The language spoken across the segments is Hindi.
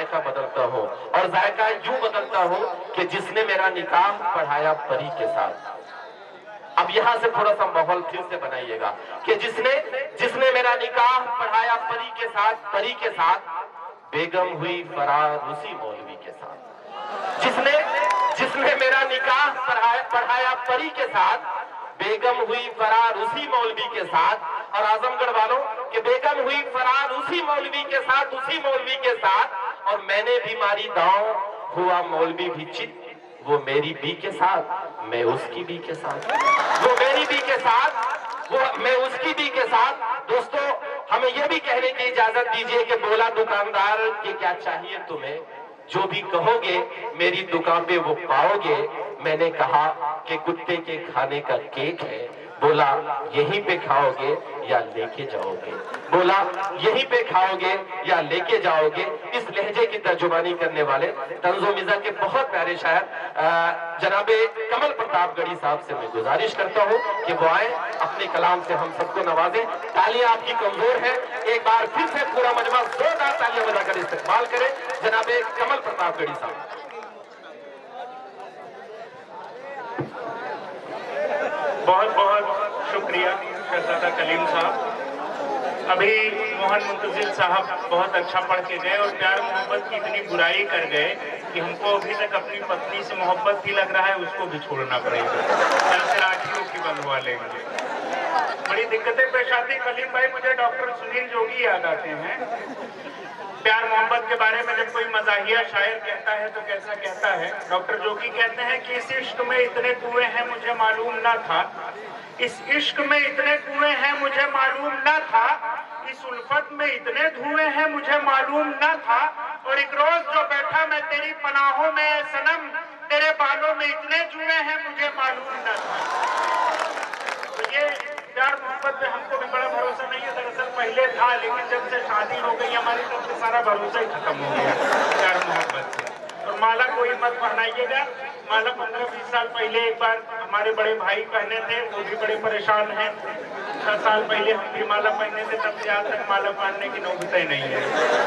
जायका बदलता हो, और जायका यूं बदलता हो कि जिसने मेरा निकाह पढ़ाया परी के साथ। अब यहां से थोड़ा सा माहौल फिर से बनाइएगा कि जिसने मेरा निकाह पढ़ाया परी के साथ, बेगम हुई फरार उसी मौलवी के साथ। जिसने मेरा निकाह पढ़ाया परी के साथ, बेगम हुई फरार उसी मौलवी के साथ। और आजमगढ़ वालों कि बेगम हुई फरार उसी मौलवी के साथ, और मैंने भी मारी दांव, हुआ मौलवी भी चित, वो मेरी बी के साथ, मैं उसकी बी के साथ, वो मेरी बी के साथ, वो मैं उसकी बी के साथ। दोस्तों, हमें यह भी कहने की इजाजत दीजिए कि बोला दुकानदार कि क्या चाहिए तुम्हें, जो भी कहोगे मेरी दुकान पे वो पाओगे। मैंने कहा कि कुत्ते के खाने का केक है, बोला यहीं पे खाओगे या लेके जाओगे, बोला यहीं पे खाओगे या लेके जाओगे। इस लहजे की तर्जुमानी करने वाले तंज़ो मिज़ा के बहुत प्यारे शायर जनाबे कमल प्रताप गढ़ी साहब से मैं गुजारिश करता हूं कि वो आए, अपने कलाम से हम सबको नवाजें। तालियां आपकी कमजोर है, एक बार फिर से पूरा मजमा जोरदार तालियां बजाकर इस्तेमाल करें जनाबे कमल प्रताप गढ़ी साहब। बहुत बहुत शुक्रिया शहजादा कलीम साहब। अभी मोहन मुंतजिर साहब बहुत अच्छा पढ़ के गए और प्यार मोहब्बत की इतनी बुराई कर गए कि हमको अभी तक अपनी पत्नी से मोहब्बत भी लग रहा है, उसको भी छोड़ना पड़ेगा, कल से राखियों की बंधवा लेंगे। बड़ी दिक्कतें पेश आती। कलीम भाई, मुझे डॉक्टर सुनील जोगी याद आते हैं। प्यार मोहब्बत के बारे में जब कोई मजाहिया शायर कहता है तो कैसा कहता है? डॉक्टर जोगी कहते हैं कि इस इश्क में इतने कुएं हैं मुझे मालूम ना था, इस इश्क में इतने कुएं हैं मुझे मालूम ना था, इस उल्फत में इतने धुएं हैं मुझे मालूम ना था, और एक रोज जो बैठा मैं तेरी पनाहों में सनम, तेरे बालों में इतने जुए हैं मुझे मालूम ना था। तो ये प्यार मोहब्बत पे हमको भी बड़ा भरोसा नहीं है। दरअसल पहले था, लेकिन जब से शादी हो गई हमारी तरफ से सारा भरोसा ही खत्म हो गया प्यार मोहब्बत से। और माला कोई मत पहनाइएगा। माला 15-20 साल पहले एक बार हमारे बड़े भाई पहने थे, वो भी बड़े परेशान हैं। 6 साल पहले हम भी माला पहने थे, तब से आज तक माला पहनने की नौबत ही नहीं है,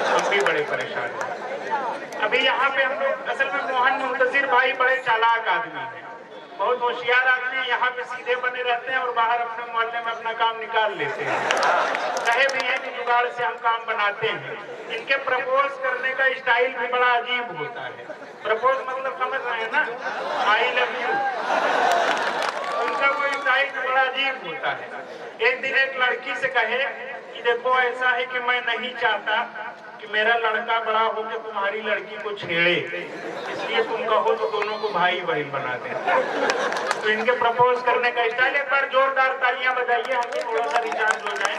हम भी बड़े परेशान हैं। अभी यहाँ पे हम लोग, असल में मोहन मुंतजिर भाई बड़े चालाक आदमी हैं, बहुत होशियार आदमी है। यहाँ पे सीधे बने रहते हैं और बाहर अपने मोहल्ले में अपना काम निकाल लेते हैं। कहे भी हैं कि जुगाड़ से हम काम बनाते हैं। इनके प्रपोज करने का स्टाइल भी बड़ा अजीब होता है। प्रपोज मतलब समझ रहे हैं ना, आई लव यू, उनका वो स्टाइल भी बड़ा अजीब होता है। एक दिन एक लड़की से कहे कि देखो ऐसा है कि मैं नहीं चाहता कि मेरा लड़का बड़ा हो के तुम्हारी लड़की को छेड़े, इसलिए तुम कहो तो दोनों को भाई बहन बना दे। तो इनके प्रपोज करने का स्टाइल, एक बार जोरदार तालियां बजाइए, हम थोड़ा सा रिचार्ज हो जाए।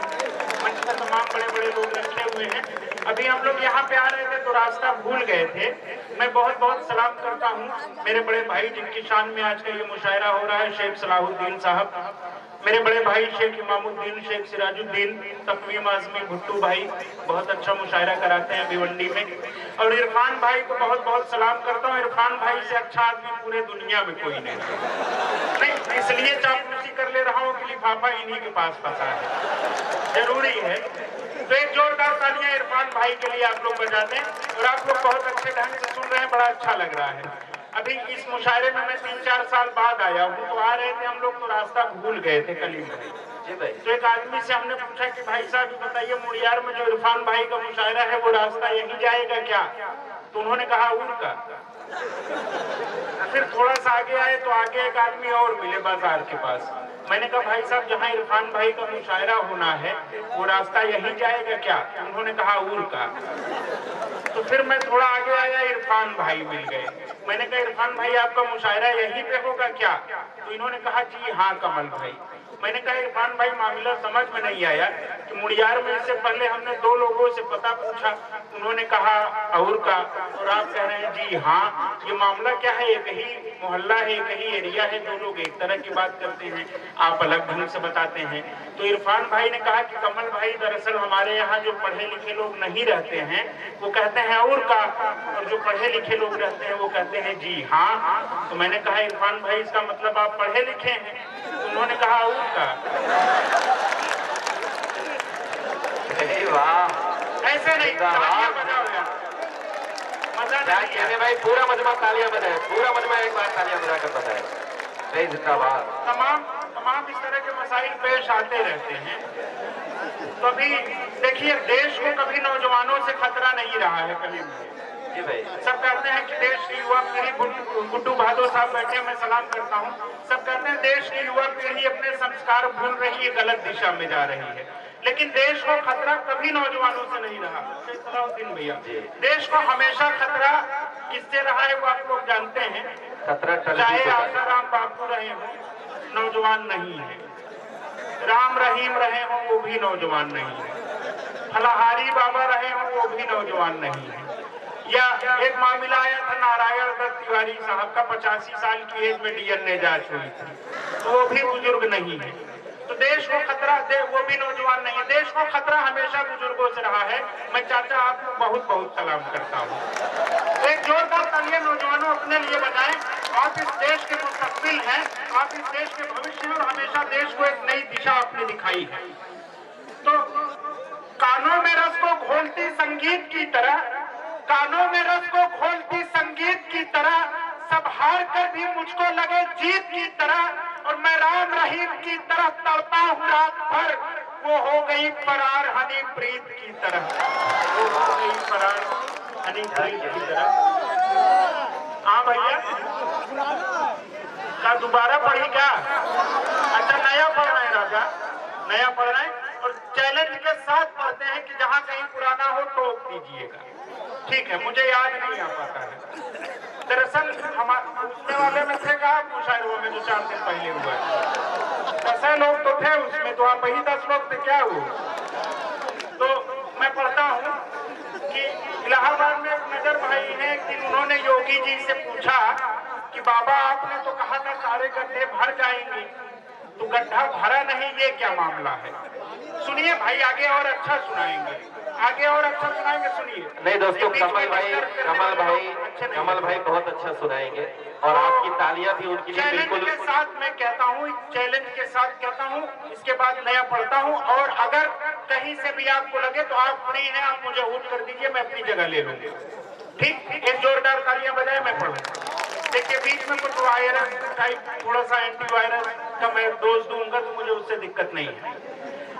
मंच पर तमाम बड़े बड़े लोग रखे हुए हैं। अभी हम लोग यहाँ पे आ रहे थे तो रास्ता भूल गए थे। मैं बहुत बहुत सलाम करता हूँ मेरे बड़े भाई जिनकी शान में आज का ये मुशायरा हो रहा है, शेख सलाहुद्दीन साहब, मेरे बड़े भाई शेख इमामुद्दीन, शेख सिराजुद्दीन, तकवीम आजमी भुट्टू भाई बहुत अच्छा मुशायरा कराते हैं भिवंडी में। और इरफान भाई को बहुत बहुत सलाम करता हूँ। इरफान भाई से अच्छा आदमी पूरे दुनिया में कोई नहीं, इसलिए चापलूसी कर ले रहा हूँ कि लिफाफा इन्हीं के पास फंसा है, जरूरी है। तो एक जोरदार तालियां इरफान भाई के लिए आप लोग बजा दें। और आप लोग बहुत अच्छे ढंग से सुन रहे हैं, बड़ा अच्छा लग रहा है। अभी इस मुशायरे में मैं 3-4 साल बाद आया हूँ, तो आ रहे थे हम लोग तो रास्ता भूल गए थे कलीम भाई। तो एक आदमी से हमने पूछा कि भाई साहब बताइए, मुड़ियार में जो इरफान भाई का मुशायरा है वो रास्ता यही जाएगा क्या? तो उन्होंने कहा उर का। फिर थोड़ा सा आगे आए तो आगे एक आदमी और मिले बाजार के पास। मैंने कहा भाई साहब जहाँ इरफान भाई का मुशायरा होना है वो रास्ता यही जाएगा क्या? उन्होंने कहा उर का। तो फिर मैं थोड़ा आगे आया, इरफान भाई मिल गए। मैंने कहा इरफान भाई आपका मुशायरा यहीं पे होगा क्या? तो इन्होंने कहा जी हाँ कमल भाई। मैंने कहा इरफान भाई मामला समझ में नहीं आया कि मुड़ियार में इससे पहले हमने 2 लोगों से पता पूछा, उन्होंने कहा और का, और आप कह रहे हैं जी हाँ। ये मामला क्या है? एक ही मोहल्ला है, एक ही एरिया है, 2 लोग एक तरह की बात करते हैं, आप अलग ढंग से बताते हैं। तो इरफान भाई ने कहा कि कमल भाई दरअसल हमारे यहाँ जो पढ़े लिखे लोग नहीं रहते हैं वो कहते हैं और का, और जो पढ़े लिखे लोग रहते हैं वो कहते हैं जी हाँ। तो मैंने कहा इरफान भाई इसका मतलब आप पढ़े लिखे हैं? तो उन्होंने कहा और का। वाह, ऐसे नहीं, तालियां बजाओ यार। क्या नहीं कहने है। भाई, पूरा मजमा तालियां बजाए, पूरा मजमा एक बार तालियां बजाकर बताए। जय जिंदाबाद। तमाम तमाम इस तरह के मसाइल पेश आते रहते हैं। तो अभी देखिए, देश को कभी नौजवानों से खतरा नहीं रहा है कभी भी। जी भाई। सब कहते हैं कि देश की युवा पीढ़ी, गुड्डू बहादुर साहब बैठे, मैं सलाम करता हूं, सब कहते हैं देश की युवा पीढ़ी अपने संस्कार भूल रही है, गलत दिशा में जा रही है। लेकिन देश को खतरा कभी नौजवानों से नहीं रहा। सलाउद्दीन भैया, देश को हमेशा खतरा किससे रहा है वो आप लोग जानते हैं। खतरा चाहे आसाराम बापू रहे हो, नौजवान नहीं है। राम रहीम रहे हो, वो भी नौजवान नहीं है। फलाहारी बाबा रहे हो, वो भी नौजवान नहीं है। या एक मामला आया था नारायण दत्त तिवारी साहब का, 85 साल की एज में डीएनए जांच हुई थी, तो वो भी बुजुर्ग नहीं है। तो देश को खतरा वो भी नौजवान नहीं है। देश को खतरा हमेशा बुजुर्गों से रहा है। मैं चाचा आपको बहुत बहुत सलाम करता हूँ। एक जोरदार तालियां नौजवानों अपने लिए बजाएं। आप इस देश के मुस्तकबिल हैं, आप इस देश के भविष्य हैं, और हमेशा देश को एक नई दिशा आपने दिखाई है। तो कानों में रस को घोलती संगीत की तरह, कानों में रस को घोलती संगीत की तरह, सब हार कर भी मुझको लगे जीत की तरह, और मैं राम रहीम की तरह तड़पा हूँ रात भर, वो हो गई फरार हनी प्रीत की तरह, वो हो गई फरार हनी प्रीत की तरह। हाँ भैया, क्या दोबारा पढ़ी क्या? अच्छा, नया पढ़ रहे हैं राजा, नया पढ़ रहे हैं, और चैलेंज के साथ पढ़ते हैं कि जहां कहीं पुराना हो टोक दीजिएगा। ठीक है, मुझे याद नहीं आ पाता है। दरअसल हमारे पूछने वाले में थे का मुशायरों में जो 4 दिन पहले हुआ है, 10 लोग तो थे उसमें, तो आप वही 10 लोग थे क्या वो? तो मैं पढ़ता हूँ कि इलाहाबाद में एक नजर भाई है, एक दिन उन्होंने योगी जी से पूछा कि बाबा आपने तो कहा था सारे गड्ढे भर जाएंगे, तो गड्ढा भरा नहीं, ये क्या मामला है? सुनिए भाई, आगे और अच्छा सुनाएंगे, आगे और अच्छा सुनाएंगे, सुनिए। नहीं दोस्तों, कमल भाई बहुत अच्छा सुनाएंगे, और आपकी तालियां भी उनके लिए बिल्कुल। चैलेंज के साथ मैं कहता हूँ, चैलेंज के साथ कहता हूँ, इसके बाद नया पढ़ता हूँ, और अगर कहीं से भी आपको लगे तो आप फ्री हैं, आप मुझे होल्ड कर दीजिए, मैं अपनी जगह ले लूंगी। ठीक, एक जोरदार तालियां बजाए, मैं पढ़ूँ। देखिए, बीच में कुछ वायरस टाइप, थोड़ा सा एंटी वायरस का मैं डोज दूंगा, तो मुझे उससे दिक्कत नहीं है।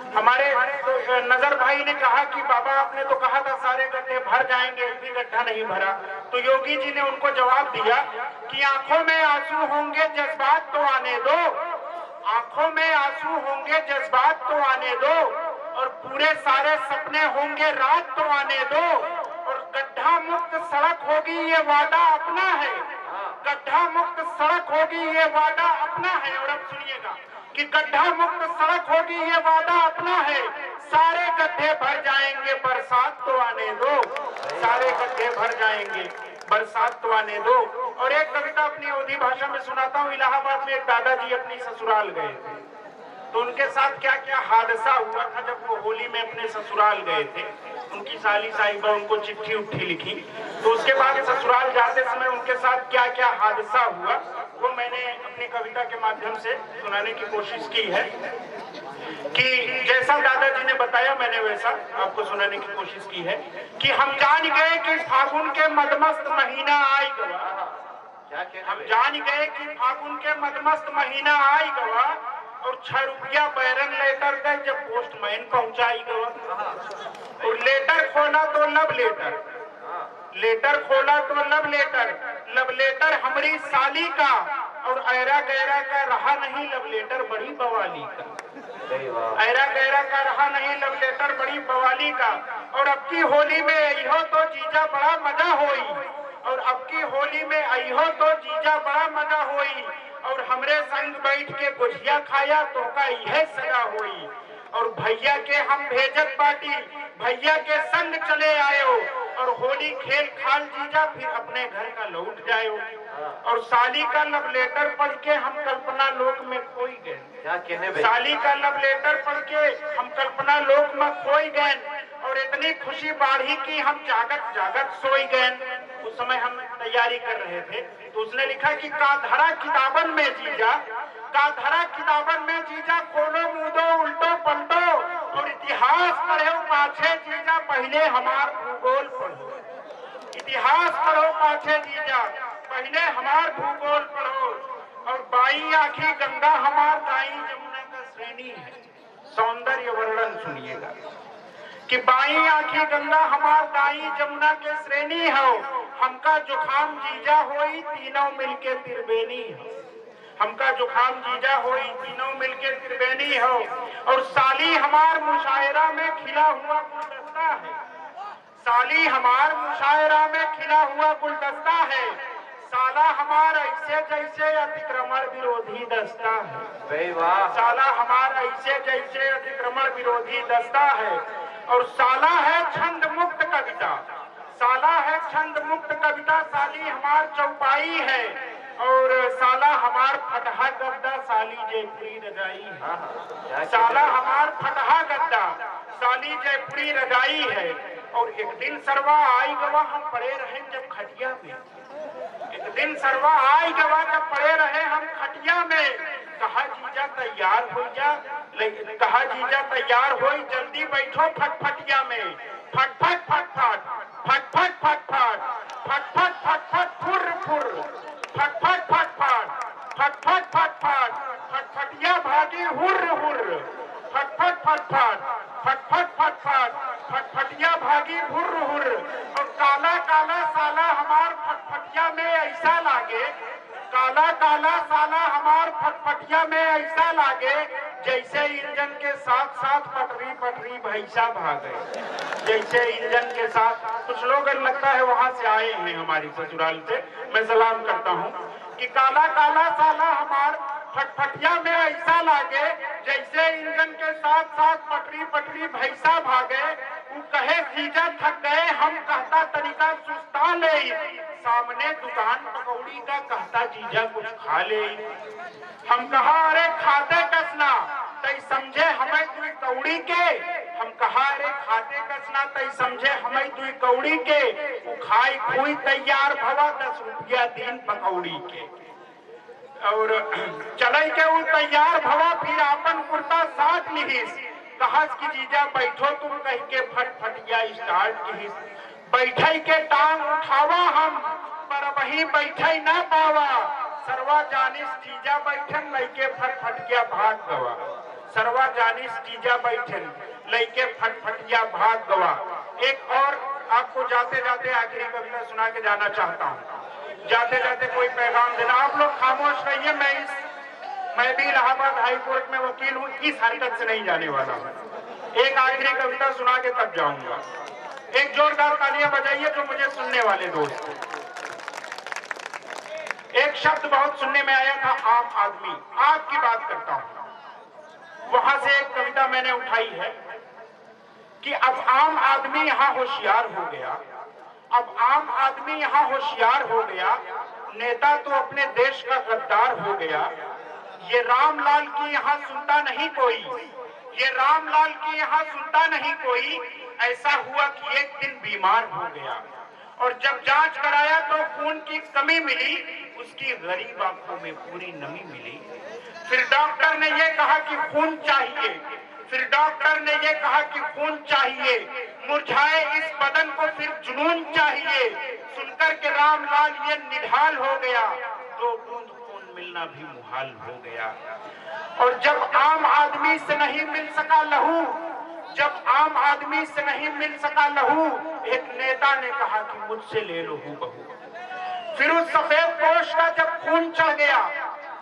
हमारे तो नजर भाई ने कहा कि बाबा आपने तो कहा था सारे गड्ढे भर जाएंगे, एक भी गड्ढा नहीं भरा। तो योगी जी ने उनको जवाब दिया कि आंखों में आंसू होंगे, जज्बात तो आने दो, आंखों में आंसू होंगे, जज्बात तो आने दो, और पूरे सारे सपने होंगे, रात तो आने दो, और गड्ढा मुक्त सड़क होगी, ये वादा अपना है, गड्ढा मुक्त सड़क होगी, ये वादा अपना है। और अब सुनिएगा कि गड्ढा मुक्त सड़क होगी, ये वादा अपना है, सारे गड्ढे भर जाएंगे, बरसात तो आने दो, सारे गड्ढे भर जाएंगे, बरसात तो आने दो। और एक कविता अपनी अवधी भाषा में सुनाता हूँ। इलाहाबाद में एक दादाजी अपनी ससुराल गए थे, तो उनके साथ क्या क्या हादसा हुआ था जब वो होली में अपने ससुराल गए थे। उनकी साली साहिबा उनको चिट्ठी उट्ठी लिखी, तो उसके बाद ससुराल जाते समय उनके साथ क्या क्या हादसा हुआ, वो मैंने अपनी कविता के माध्यम से सुनाने की कोशिश की है। कि जैसा दादाजी ने बताया मैंने वैसा आपको सुनाने की कोशिश की है। कि हम जान गए कि फागुन के मदमस्त महीना आई गवा, हम जान गए कि फागुन के मदमस्त महीना आई गवा, और 6 रुपया बैरन लेटर गए जब पोस्टमैन पहुंचाई गवा। और लेटर खोला तो लव लेटर, लेटर खोला तो लव लेटर, लव लेटर हमारी साली का, और ऐरा गैरा का रहा नहीं लव लेटर बड़ी बवाली का, ऐरा गैरा का रहा नहीं लव लेटर बड़ी बवाली का। और अब की होली में अइहो तो जीजा बड़ा मजा होई, और अब की होली में अइहो तो जीजा बड़ा मजा होई, और हमरे संग बैठ के गुझिया खाया तो का यह सजा होई। और भैया के हम भेजत पार्टी, भैया के संग चले आयो, और होली खेल खाल जीजा फिर अपने घर का लौट जायो। और साली का लव लेटर पढ़ के हम कल्पना लोक में खोई गए, क्या कहने भाई? साली का लव लेटर पढ़ के हम कल्पना लोक में खोई गए, और इतनी खुशी बाढ़ी की हम जागत जागत सोई गए। उस समय हम तैयारी कर रहे थे, तो उसने लिखा कि काधरा किताबन में जीजा, काधरा किताबन में जीजा, खोलो मुदो उल्टो पलटो, और इतिहास पढ़ो पाछे जीजा, पहले हमार भूगोल पढ़ो। इतिहास पढ़ो पाछे जीजा, पहले हमार भूगोल पढ़ो, और बाई आखी गंगा हमार दाई जमुना का श्रेणी है। सौंदर्य वर्णन सुनिएगा कि बाई आखी गंगा हमार दाई जमुना के श्रेणी हो, हमका जुखाम जीजा होई तीनों मिलके त्रिवेणी हो, हमका जुखाम जीजा होई तीनों मिलके त्रिवेणी हो। और साली हमार मुशायरा में खिला हुआ गुलदस्ता है, साली हमार मुशायरा में खिला हुआ गुलदस्ता है, साला हमार ऐसे जैसे अतिक्रमण विरोधी दस्ता है, साला हमार ऐसे जैसे अतिक्रमण विरोधी दस्ता है। और साला है छंद मुक्त कविता, साला है छंद मुक्त कविता, साली हमार चौपाई है, और साला हमार फटहा गद्दा, साली जयपुरी रजाई है, साला हमार फटहा गद्दा, साली जयपुरी रजाई है। और एक दिन सरवा आई गवा हम पड़े रहे जब खटिया में, एक दिन सरवा आई गवा जब पड़े रहे हम खटिया में, कहा जीजा तैयार हो जा, कहा जीजा तैयार हो जल्दी बैठो फटफटिया में, फटफट फटफट फटफट फटफट फटफट फटफट फुर फुर फटफट फटफट फटफट फटफट फटफटिया भागी हुर हुर, फटफट फटफट फटफट फटफट फटफटिया भागी हुर हुर। और काला काला साला हमार फटफटिया में ऐसा लागे, काला काला साला हमार फटफटिया में ऐसा लागे जैसे इंजन के साथ साथ पटरी पटरी भैंसा भागे, जैसे इंजन के साथ। कुछ लोग लगता है वहां से आए हैं हमारी ससुराल से, मैं सलाम करता हूँ कि काला काला साला हमार फटफटिया में ऐसा लागे जैसे इंजन के साथ साथ पटरी पटरी भैंसा भागे। वो कहे जीजा थक गए, हम कहता तरीका सुस्ता ले, सामने दुकान पकौड़ी का कहता जीजा कुछ खा ले। हम कहा अरे खाते कसना तई समझे हमें दुई कौड़ी के, हम कहा अरे खाते कसना तई समझे हमें दुई कौड़ी के, वो खाई खुई तैयार भवा 10 रुपया दिन पकौड़ी के। और चले के वो तैयार भवा फिर आपन कुर्ता साथ लिहिस, कहस की जीजा बैठो तुम कह के फटफटिया स्टार्ट किहिस। बैठे के टांग उठावा हम पर वही बैठे न पावा, सरवा जानिस जीजा बैठन लैके फटफटिया भाग गवा, सरवा जानिस जीजा बैठन लैके फटफटिया भाग गवा। एक और आपको जाते जाते आखिरी कविता सुना के जाना चाहता हूँ, जाते जाते कोई पैगाम देना। आप लोग खामोश रहिए, मैं भी इलाहाबाद हाई कोर्ट में वकील हूँ, इस हरकत से नहीं जाने वाला हूँ। एक आखिरी कविता सुना के तब जाऊंगा। एक जोरदार तालियां बजाइए जो मुझे सुनने वाले दोस्त। एक शब्द बहुत सुनने में आया था, आम आदमी। आपकी बात करता हूं, वहां से एक कविता मैंने उठाई है कि अब आम आदमी यहां होशियार हो गया, अब आम आदमी यहाँ होशियार हो गया, नेता तो अपने देश का गद्दार हो गया। ये रामलाल की यहाँ सुनता नहीं कोई, ये रामलाल की यहाँ सुनता नहीं कोई, ऐसा हुआ कि एक दिन बीमार हो गया और जब जांच कराया तो खून की कमी मिली, उसकी गरीब आंखों में पूरी नमी मिली। फिर डॉक्टर ने ये कहा कि खून चाहिए, फिर डॉक्टर ने ये कहा कि खून चाहिए, मुरझाए इस बदन को फिर जुनून चाहिए। सुनकर के रामलाल ये निढाल हो गया, 2 बूंद खून मिलना भी मुहाल हो गया। और जब आम आदमी से नहीं मिल सका लहू, जब आम आदमी से नहीं मिल सका लहू, एक नेता ने कहा कि मुझसे ले लो हूँ बहू। फिर उस सफेद पोश का जब खून चढ़ गया,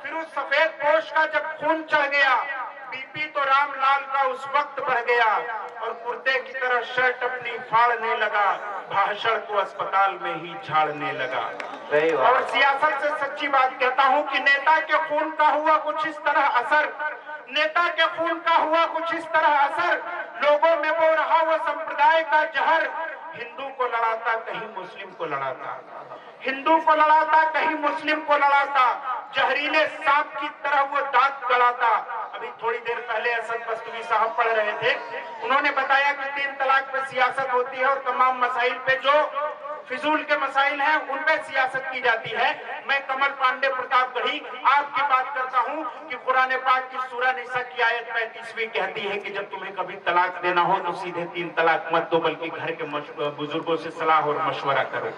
फिर उस सफेद पोश का जब खून चढ़ गया, बीपी तो रामलाल का उस वक्त बढ़ गया और कुर्ते की तरह शर्ट अपनी फाड़ने लगा, भाषण को अस्पताल में ही झाड़ने लगा। और सियासत से सच्ची बात कहता हूं कि नेता के खून का हुआ कुछ इस तरह असर, नेता के खून का हुआ कुछ इस तरह असर, लोगों में वो रहा वो संप्रदाय का जहर। हिंदू को लड़ाता कहीं मुस्लिम को लड़ाता, हिंदू को लड़ाता कहीं मुस्लिम को लड़ाता, जहरीले सांप की तरह वो दांत गड़ाता। अभी थोड़ी देर पहले असद बस्तवी साहब पढ़ रहे थे, उन्होंने बताया कि 3 तलाक पे सियासत होती है और तमाम मसाइल पे जो फिजूल के मसाइल हैं उन पे सियासत की जाती है। मैं कमल पांडे प्रतापगढ़ी आपकी बात करता हूं कि कुरान पाक की सूरह निसा की आयत 35वीं कहती है कि जब तुम्हें कभी तलाक देना हो तो सीधे 3 तलाक मत दो, बल्कि घर के बुजुर्गों से सलाह और मशवरा करो।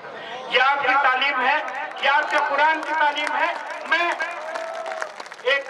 यह आपकी तालीम है, यह आपके कुरान की तालीम है। मैं एक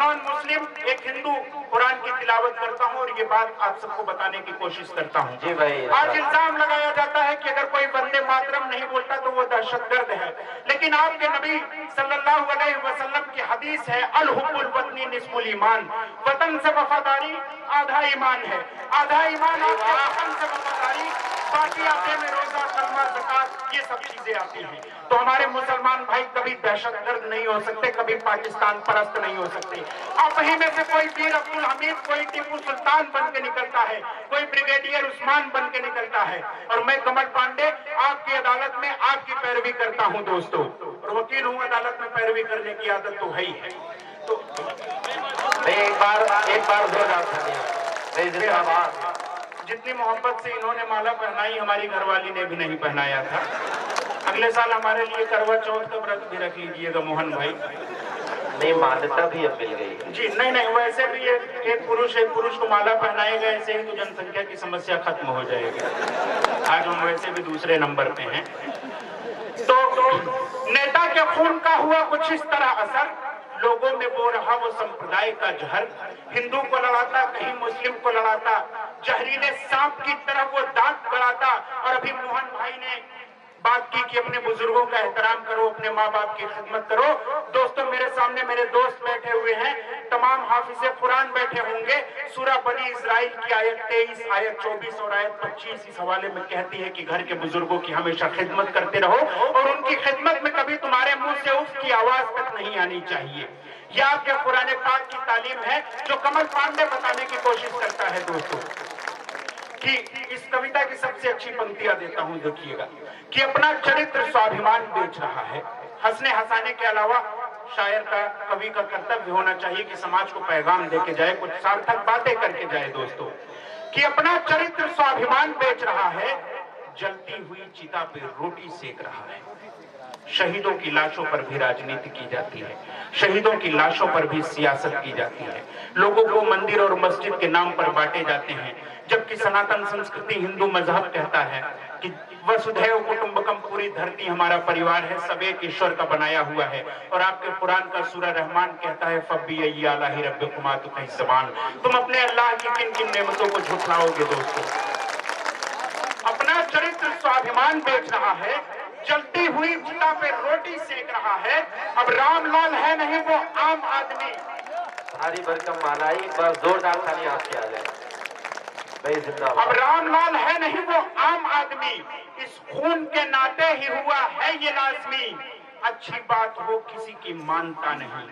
नॉन मुस्लिम, एक हिंदू कुरान की तिलावत करता हूं और ये बात आप सबको बताने की कोशिश करता हूं। जी भाई, आज इल्जाम लगाया जाता है कि अगर कोई वंदे मातरम नहीं बोलता तो वो दहशतगर्द है, लेकिन आपके नबी सल्लल्लाहु अलैहि वसल्लम की हदीस है, अल हुब्बुल वतनी निस्फुल ईमान, वतन से वफादारी आधा ईमान है। आधा ईमान आपके वतन से वफादारी, बाकी आधे में रोजा, कलमा, ज़कात, ये सब चीजें आती हैं। तो हमारे मुसलमान भाई कभी दहशतगर्द नहीं हो सकते, कभी पाकिस्तान परस्त नहीं हो सकते। आप ही में से कोई वीर अब्दुल हमीद, कोई टीपू सुल्तान बन के निकलता है, कोई ब्रिगेडियर उस्मान बन के निकलता है, और मैं कमल पांडे आपकी अदालत में आपकी पैरवी करता हूं दोस्तों, और वकील हूं, अदालत में पैरवी करने की आदत तो है ही है। तो एक बार जितनी मोहब्बत से इन्होंने माला पहनाई, हमारी घरवाली ने भी नहीं पहनाया था। अगले साल हमारे लिए करवा चौथ का व्रत भी रख लीजिएगा मोहन भाई। नहीं, मान्यता भी अब मिल गई जी। नहीं, वैसे भी एक पुरुष को माला पहनाएगा, ऐसे ही तो जनसंख्या की समस्या खत्म हो जाएगी। आज हम वैसे भी दूसरे नंबर पे हैं। तो नेता के खून का हुआ कुछ इस तरह असर, लोगों में बो रहा वो संप्रदाय का जहर, हिंदू को लड़ाता, कहीं मुस्लिम को लड़ाता, जहरीले सांप की तरह वो दांत गड़ाता। और अभी मोहन भाई ने बात की कि अपने बुजुर्गों का एहतराम करो, अपने माँ बाप की खिदमत करो। दोस्तों, मेरे सामने मेरे दोस्त बैठे हुए हैं, तमाम हाफिज़े कुरान बैठे होंगे। सूरह बनी इस्राइल की आयत 23, आयत 24 और आयत 25 इस हवाले में कहती है कि घर के बुजुर्गों की हमेशा खिदमत करते रहो, और उनकी खिदमत में कभी तुम्हारे मुंह से उफ की आवाज तक नहीं आनी चाहिए। यह आपके कुरान पाक की तालीम है, जो कमल पांडे बताने की कोशिश करता है दोस्तों। कि इस कविता की सबसे अच्छी पंक्तियां देता हूं, देखिएगा कि अपना चरित्र स्वाभिमान बेच रहा है। हंसने हंसाने के अलावा शायर का, कवि का कर्तव्य होना चाहिए कि समाज को पैगाम देके जाए, कुछ सार्थक बातें करके जाए दोस्तों। कि अपना चरित्र स्वाभिमान बेच रहा है, जलती हुई चिता पे रोटी सेक रहा है। शहीदों की लाशों पर भी राजनीति की जाती है, शहीदों की लाशों पर भी सियासत की जाती है, लोगों को मंदिर और मस्जिद के नाम पर बांटे जाते हैं, जबकि सनातन संस्कृति, हिंदू मजहब कहता है कि वसुधैव कुटुंबकम, पूरी धरती हमारा परिवार है, सब एक ईश्वर का बनाया हुआ है। और आपके कुरान का सूरह रहमान कहता है, फब्बी अलाही रब्बिकुमा तुकज़्ज़िबान, तुम अपने अल्लाह की किन किन नेमतों को झुठलाओगे दोस्तों। अपना चरित्र स्वाभिमान बेच रहा है, जलती हुई चिता पे रोटी सेक रहा है। अब रामलाल है नहीं वो आम आदमी। भारी भरकम माला, एक बार जोरदार ताली आपकी आ जाए भाई, जिंदाबाद। अब रामलाल है नहीं वो आम आदमी, इस खून के नाते ही हुआ है ये लाजमी। अच्छी बात हो किसी की मानता नहीं,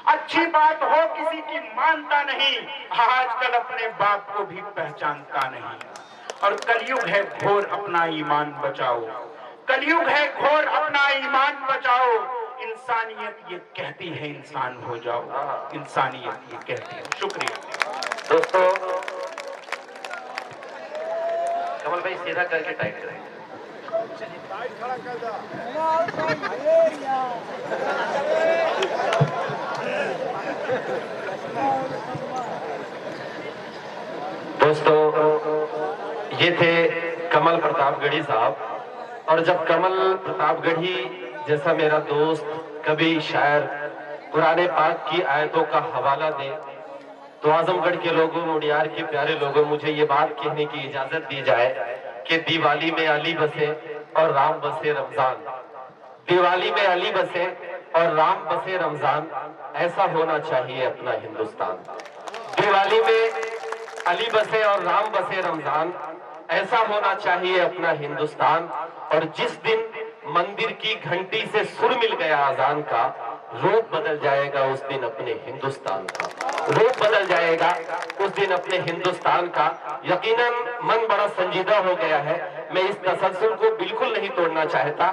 अच्छी बात हो किसी की मानता नहीं, आजकल अपने बाप को भी पहचानता नहीं। और कलयुग है घोर, अपना ईमान बचाओ, कलयुग है घोर, अपना ईमान बचाओ। इंसानियत ये कहती है इंसान हो जाओ, इंसानियत ये कहती है। शुक्रिया दोस्तों। कमल भाई सीधा करके टाइट करें। दोस्तों, ये थे कमल प्रतापगढ़ी साहब। और जब कमल प्रतापगढ़ी जैसा मेरा दोस्त कभी शायर कुरान पाक की आयतों का हवाला दे, तो आजमगढ़ के लोगों, मुड़ियार के प्यारे लोगों, मुझे ये बात कहने की इजाजत दी जाए कि दिवाली में अली बसे और राम बसे रमजान, दिवाली में अली बसे और राम बसे रमजान, ऐसा होना चाहिए अपना हिंदुस्तान। दिवाली में अली बसे और राम बसे रमजान, ऐसा होना चाहिए अपना हिंदुस्तान। और जिस दिन मंदिर की घंटी से सुर मिल गया अजान का, रूप बदल जाएगा उस दिन अपने हिंदुस्तान का, रूप बदल जाएगा उस दिन अपने हिंदुस्तान का। यकीनन मन बड़ा संजीदा हो गया है, मैं इस तसलसल को बिल्कुल नहीं तोड़ना चाहता।